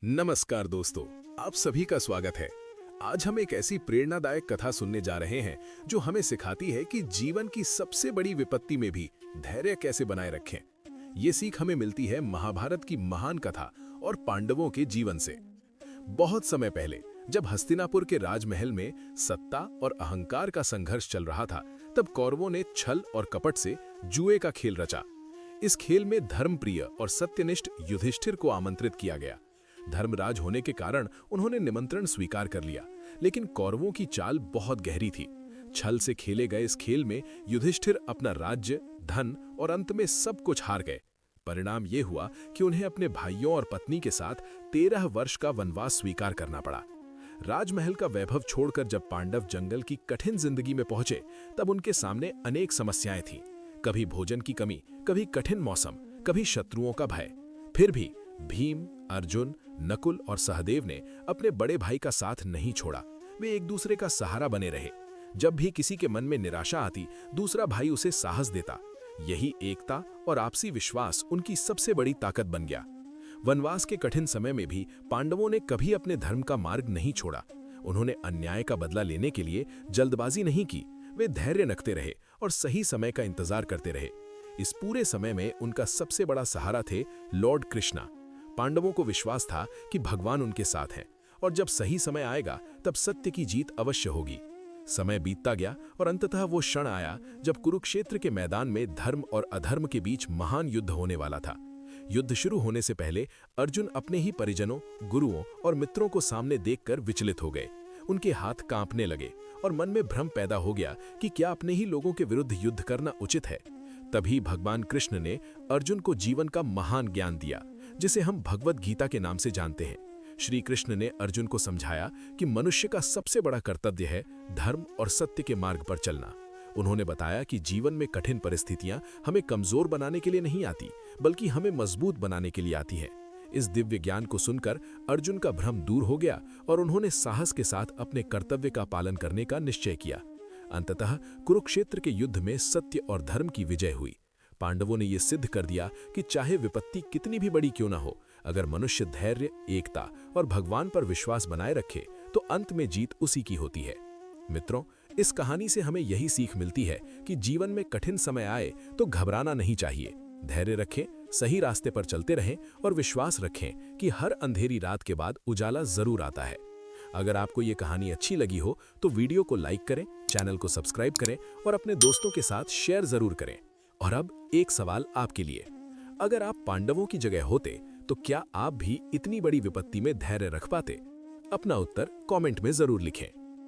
नमस्कार दोस्तों, आप सभी का स्वागत है। आज हम एक ऐसी प्रेरणादायक कथा सुनने जा रहे हैं जो हमें सिखाती है कि जीवन की सबसे बड़ी विपत्ति में भी धैर्य कैसे बनाए रखें। ये सीख हमें मिलती है महाभारत की महान कथा और पांडवों के जीवन से। बहुत समय पहले जब हस्तिनापुर के राजमहल में सत्ता और अहंकार का संघर्ष चल रहा था, तब कौरवों ने छल और कपट से जुए का खेल रचा। इस खेल में धर्मप्रिय और सत्यनिष्ठ युधिष्ठिर को आमंत्रित किया गया। धर्मराज होने के कारण उन्होंने निमंत्रण स्वीकार कर लिया, लेकिन कौरवों की चाल बहुत गहरी थी। छल से खेले गए इस खेल में युधिष्ठिर अपना राज्य, धन और अंत में सब कुछ हार गए। परिणाम ये हुआ कि उन्हें अपने भाइयों और पत्नी के साथ 13 वर्ष का वनवास स्वीकार करना पड़ा। राजमहल का वैभव छोड़कर जब पांडव जंगल की कठिन जिंदगी में पहुंचे, तब उनके सामने अनेक समस्याएं थीं। कभी भोजन की कमी, कभी कठिन मौसम, कभी शत्रुओं का भय। फिर भी भीम, अर्जुन, नकुल और सहदेव ने अपने बड़े भाई का साथ नहीं छोड़ा। वे एक दूसरे का सहारा बने रहे। जब भी किसी के मन में निराशा आती, दूसरा भाई उसे साहस देता। यही एकता और आपसी विश्वास उनकी सबसे बड़ी ताकत बन गया। वनवास के कठिन समय में भी पांडवों ने कभी अपने धर्म का मार्ग नहीं छोड़ा। उन्होंने अन्याय का बदला लेने के लिए जल्दबाजी नहीं की। वे धैर्य रखते रहे और सही समय का इंतजार करते रहे। इस पूरे समय में उनका सबसे बड़ा सहारा थे लॉर्ड कृष्णा। पांडवों को विश्वास था कि भगवान उनके साथ हैं और जब सही समय आएगा तब सत्य की जीत अवश्य होगी। समय बीतता गया और अंततः वो क्षण आया जब कुरुक्षेत्र के मैदान में धर्म और अधर्म के बीच महान युद्ध होने वाला था। युद्ध शुरू होने से पहले अर्जुन अपने ही परिजनों, गुरुओं और मित्रों को सामने देखकर विचलित हो गए। उनके हाथ कांपने लगे और मन में भ्रम पैदा हो गया कि क्या अपने ही लोगों के विरुद्ध युद्ध करना उचित है। तभी भगवान कृष्ण ने अर्जुन को जीवन का महान ज्ञान दिया, जिसे हम भगवत गीता के नाम से जानते हैं। श्री कृष्ण ने अर्जुन को समझाया कि मनुष्य का सबसे बड़ा कर्तव्य है धर्म और सत्य के मार्ग पर चलना। उन्होंने बताया कि जीवन में कठिन परिस्थितियां हमें कमजोर बनाने के लिए नहीं आती, बल्कि हमें मजबूत बनाने के लिए आती है। इस दिव्य ज्ञान को सुनकर अर्जुन का भ्रम दूर हो गया और उन्होंने साहस के साथ अपने कर्तव्य का पालन करने का निश्चय किया। अंततः कुरुक्षेत्र के युद्ध में सत्य और धर्म की विजय हुई। पांडवों ने यह सिद्ध कर दिया कि चाहे विपत्ति कितनी भी बड़ी क्यों ना हो, अगर मनुष्य धैर्य, एकता और भगवान पर विश्वास बनाए रखे तो अंत में जीत उसी की होती है। मित्रों, इस कहानी से हमें यही सीख मिलती है कि जीवन में कठिन समय आए तो घबराना नहीं चाहिए। धैर्य रखें, सही रास्ते पर चलते रहें और विश्वास रखें कि हर अंधेरी रात के बाद उजाला जरूर आता है। अगर आपको ये कहानी अच्छी लगी हो तो वीडियो को लाइक करें, चैनल को सब्सक्राइब करें और अपने दोस्तों के साथ शेयर जरूर करें। और अब एक सवाल आपके लिए, अगर आप पांडवों की जगह होते तो क्या आप भी इतनी बड़ी विपत्ति में धैर्य रख पाते? अपना उत्तर कमेंट में जरूर लिखें।